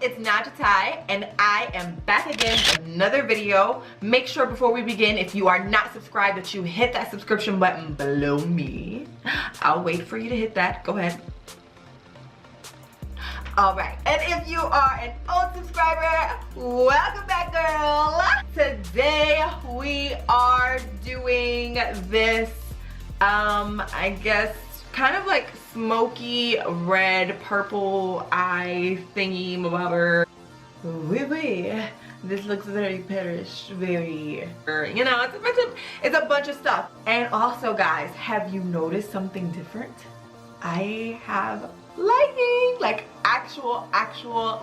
it's Najah and I am back again with another video. Make sure before we begin, if you are not subscribed, that you hit that subscription button below me. I'll wait for you to hit that. Go ahead. Alright, and if you are an old subscriber, welcome back, girl. Today we are doing this, I guess, kind of like smoky red purple eye thingy mabobber. This looks very perish, very, you know, it's a bunch of stuff. And also, guys, have you noticed something different? I have lighting, like actual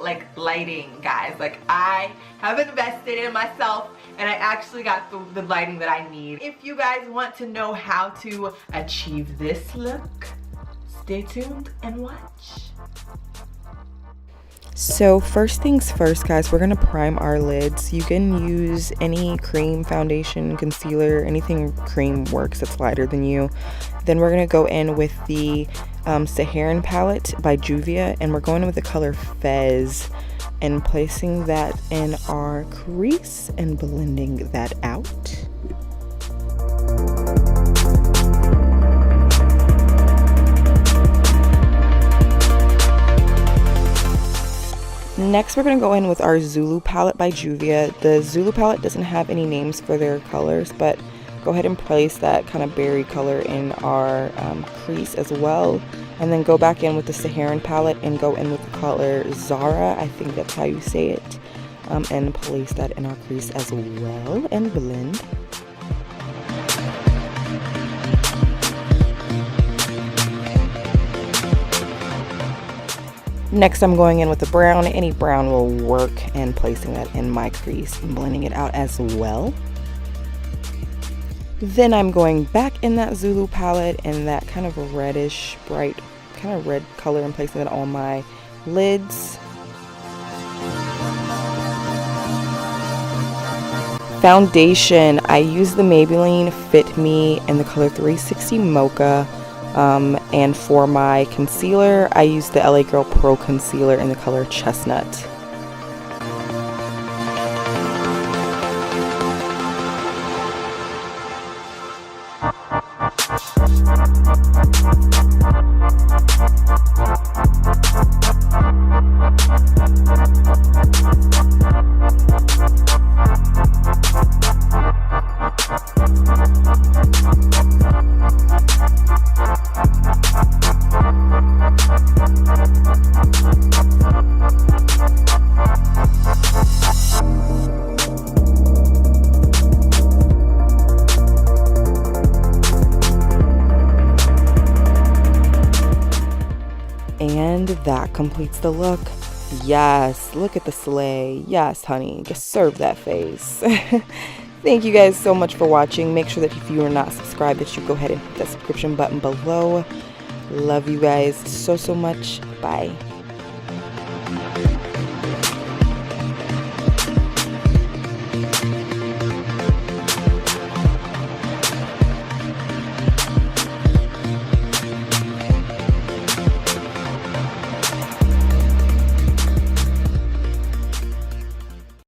like lighting, guys. Like I have invested in myself and I actually got the lighting that I need. If you guys want to know how to achieve this look, stay tuned and watch. So first things first, guys, we're gonna prime our lids. You can use any cream, foundation, concealer, anything cream works that's lighter than you. Then we're gonna go in with the Saharan palette by Juvia, and we're going in with the color Fez and placing that in our crease and blending that out. Next, we're going to go in with our Zulu palette by Juvia. The Zulu palette doesn't have any names for their colors, but go ahead and place that kind of berry color in our crease as well. And then go back in with the Saharan palette and go in with the color Zara, I think that's how you say it. And place that in our crease as well and blend. Next, I'm going in with the brown. Any brown will work, and placing that in my crease and blending it out as well. Then I'm going back in that Zulu palette in that kind of reddish, bright, kind of red color and placing it on my lids. Foundation, I use the Maybelline Fit Me in the color 360 Mocha. And for my concealer, I use the LA Girl Pro Concealer in the color Chestnut. And that completes the look. Yes, look at the slay. Yes, honey, just serve that face. Thank you guys so much for watching. Make sure that if you are not subscribed, that you go ahead and hit that subscription button below. Love you guys so much. Bye.